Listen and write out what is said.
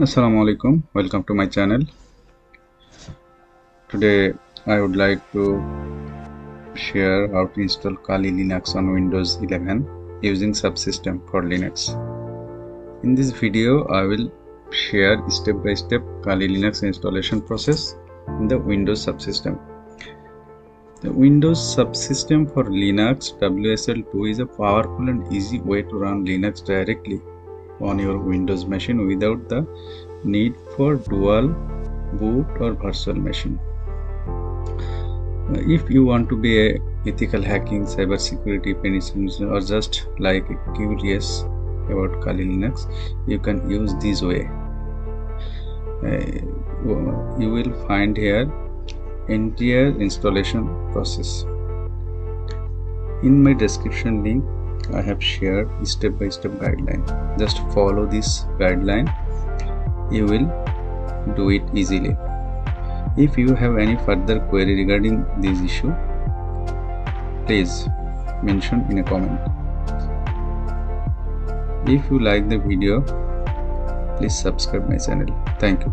Assalamu alaikum. Welcome to my channel. Today I would like to share how to install Kali Linux on Windows 11 using Subsystem for Linux. In this video I will share step-by-step Kali Linux installation process in the Windows Subsystem. The Windows Subsystem for Linux WSL2 is a powerful and easy way to run Linux directly on your Windows machine without the need for dual boot or virtual machine. If you want to be a ethical hacking, cybersecurity penicillins, or just like curious about Kali Linux, you can use this way. You will find here entire installation process. In my description link, I have shared step-by-step guideline. Just follow this guideline. You will do it easily. If you have any further query regarding this issue, please mention in a comment. If you like the video, please subscribe my channel. Thank you.